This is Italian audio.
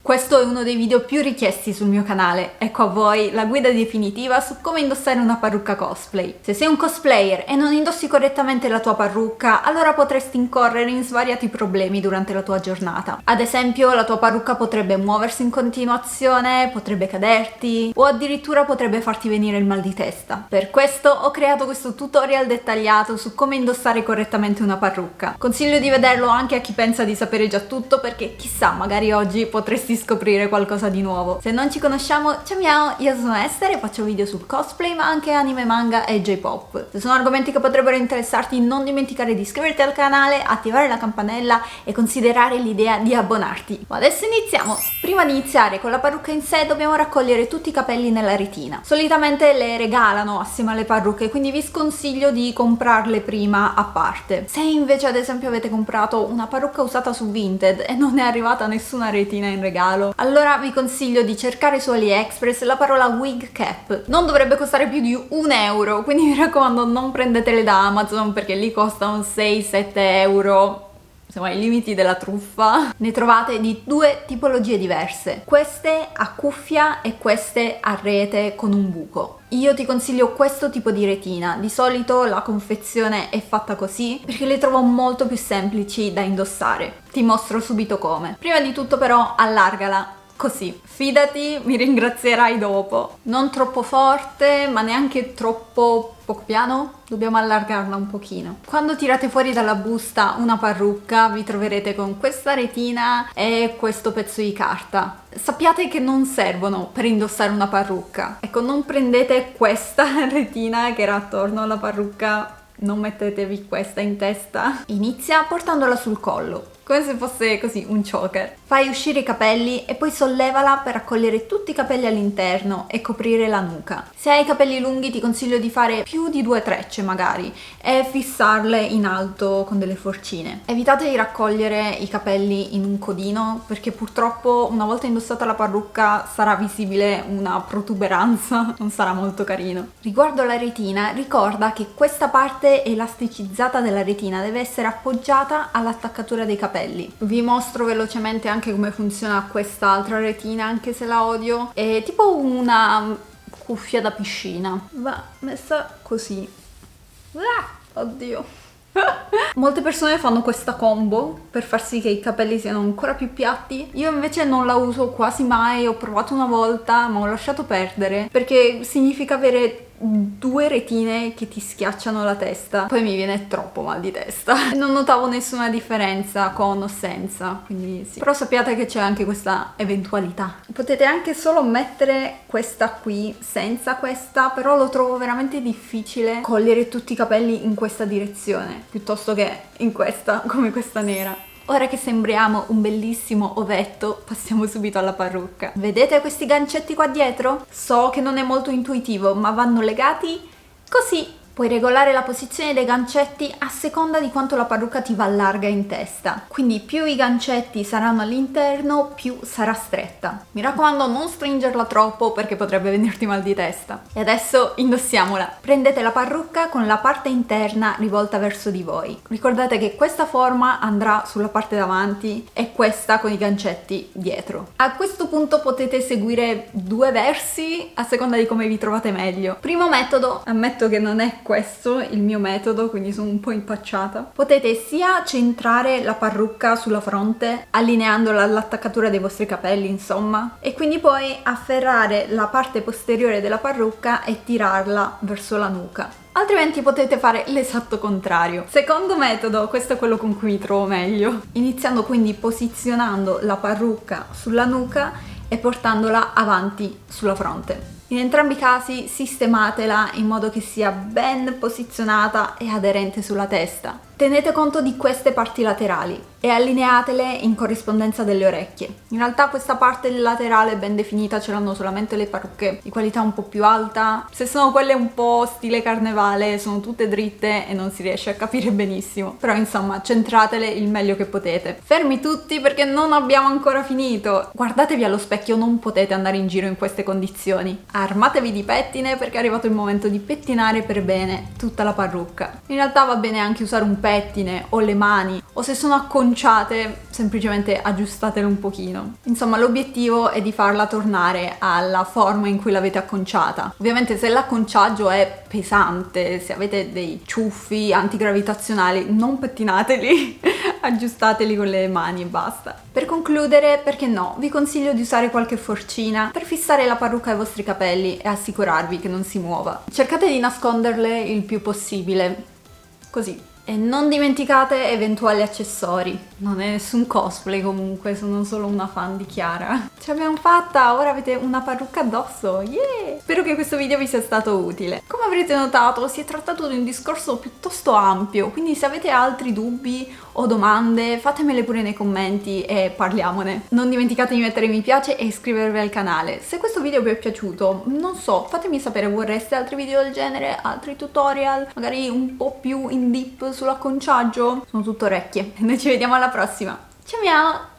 Questo è uno dei video più richiesti sul mio canale. Ecco a voi la guida definitiva su come indossare una parrucca cosplay. Se sei un cosplayer e non indossi correttamente la tua parrucca, allora potresti incorrere in svariati problemi durante la tua giornata. Ad esempio, la tua parrucca potrebbe muoversi in continuazione, potrebbe caderti o addirittura potrebbe farti venire il mal di testa. Per questo ho creato questo tutorial dettagliato su come indossare correttamente una parrucca. Consiglio di vederlo anche a chi pensa di sapere già tutto, perché chissà, magari oggi potresti scoprire qualcosa di nuovo. Se non ci conosciamo, ciao, io sono Esther e faccio video sul cosplay, ma anche anime, manga e J-pop. Se sono argomenti che potrebbero interessarti, non dimenticare di iscriverti al canale, attivare la campanella e considerare l'idea di abbonarti. Ma adesso iniziamo! Prima di iniziare con la parrucca in sé dobbiamo raccogliere tutti i capelli nella retina. Solitamente le regalano assieme alle parrucche, quindi vi sconsiglio di comprarle prima a parte. Se invece ad esempio avete comprato una parrucca usata su Vinted e non è arrivata nessuna retina in regalo, allora vi consiglio di cercare su AliExpress la parola wig cap. Non dovrebbe costare più di €1, quindi mi raccomando non prendetele da Amazon perché lì costano 6-7 euro. Siamo ai limiti della truffa. Ne trovate di due tipologie diverse, queste a cuffia e queste a rete con un buco. Io ti consiglio questo tipo di retina, di solito la confezione è fatta così perché le trovo molto più semplici da indossare. Ti mostro subito come. Prima di tutto però allargala. Così, fidati, mi ringrazierai dopo. Non troppo forte, ma neanche troppo poco piano, dobbiamo allargarla un pochino. Quando tirate fuori dalla busta una parrucca, vi troverete con questa retina e questo pezzo di carta. Sappiate che non servono per indossare una parrucca. Ecco, non prendete questa retina che era attorno alla parrucca, non mettetevi questa in testa. Inizia portandola sul collo, come se fosse così un choker. Fai uscire i capelli e poi sollevala per raccogliere tutti i capelli all'interno e coprire la nuca. Se hai i capelli lunghi ti consiglio di fare più di 2 trecce magari e fissarle in alto con delle forcine. Evitate di raccogliere i capelli in un codino perché purtroppo una volta indossata la parrucca sarà visibile una protuberanza, non sarà molto carino. Riguardo la retina, ricorda che questa parte elasticizzata della retina deve essere appoggiata all'attaccatura dei capelli. Vi mostro velocemente anche come funziona quest'altra retina, anche se la odio. È tipo una cuffia da piscina, va messa così. Oddio. Molte persone fanno questa combo per far sì che i capelli siano ancora più piatti. Io invece non la uso quasi mai, ho provato una volta ma ho lasciato perdere perché significa avere 2 retine che ti schiacciano la testa, poi mi viene troppo mal di testa. Non notavo nessuna differenza con o senza, quindi sì. Però sappiate che c'è anche questa eventualità. Potete anche solo mettere questa qui senza questa, però lo trovo veramente difficile cogliere tutti i capelli in questa direzione piuttosto che in questa, come questa nera. Ora che sembriamo un bellissimo ovetto, passiamo subito alla parrucca. Vedete questi gancetti qua dietro? So che non è molto intuitivo, ma vanno legati così. Puoi regolare la posizione dei gancetti a seconda di quanto la parrucca ti va larga in testa. Quindi più i gancetti saranno all'interno, più sarà stretta. Mi raccomando, non stringerla troppo perché potrebbe venirti mal di testa. E adesso indossiamola. Prendete la parrucca con la parte interna rivolta verso di voi. Ricordate che questa forma andrà sulla parte davanti e questa con i gancetti dietro. A questo punto potete seguire 2 versi a seconda di come vi trovate meglio. Primo metodo, ammetto che non è questo il mio metodo, quindi sono un po' impacciata. Potete sia centrare la parrucca sulla fronte, allineandola all'attaccatura dei vostri capelli, insomma, e quindi poi afferrare la parte posteriore della parrucca e tirarla verso la nuca. Altrimenti potete fare l'esatto contrario. Secondo metodo, questo è quello con cui mi trovo meglio. Iniziando quindi posizionando la parrucca sulla nuca e portandola avanti sulla fronte. In entrambi i casi sistematela in modo che sia ben posizionata e aderente sulla testa. Tenete conto di queste parti laterali e allineatele in corrispondenza delle orecchie. In realtà questa parte laterale ben definita ce l'hanno solamente le parrucche di qualità un po' più alta. Se sono quelle un po' stile carnevale sono tutte dritte e non si riesce a capire benissimo. Però insomma centratele il meglio che potete. Fermi tutti perché non abbiamo ancora finito. Guardatevi allo specchio, non potete andare in giro in queste condizioni. armatevi di pettine perché è arrivato il momento di pettinare per bene tutta la parrucca. In realtà va bene anche usare un pettine o le mani, o se sono acconciate semplicemente aggiustatele un pochino. Insomma, l'obiettivo è di farla tornare alla forma in cui l'avete acconciata. Ovviamente se l'acconciaggio è pesante, se avete dei ciuffi antigravitazionali, non pettinateli, aggiustateli con le mani e basta. Per concludere, perché no, vi consiglio di usare qualche forcina per fissare la parrucca ai vostri capelli e assicurarvi che non si muova. Cercate di nasconderle il più possibile, così. E non dimenticate eventuali accessori. Non è nessun cosplay comunque, sono solo una fan di Chiara. Ce l'abbiamo fatta, ora avete una parrucca addosso, yeah! Spero che questo video vi sia stato utile. Come avrete notato, si è trattato di un discorso piuttosto ampio, quindi se avete altri dubbi o domande fatemele pure nei commenti e parliamone. Non dimenticate di mettere mi piace e iscrivervi al canale. Se questo video vi è piaciuto, non so, fatemi sapere, vorreste altri video del genere, altri tutorial, magari un po' più in deep sull'acconciaggio? Sono tutto orecchie. Noi ci vediamo alla prossima. Ciao miao!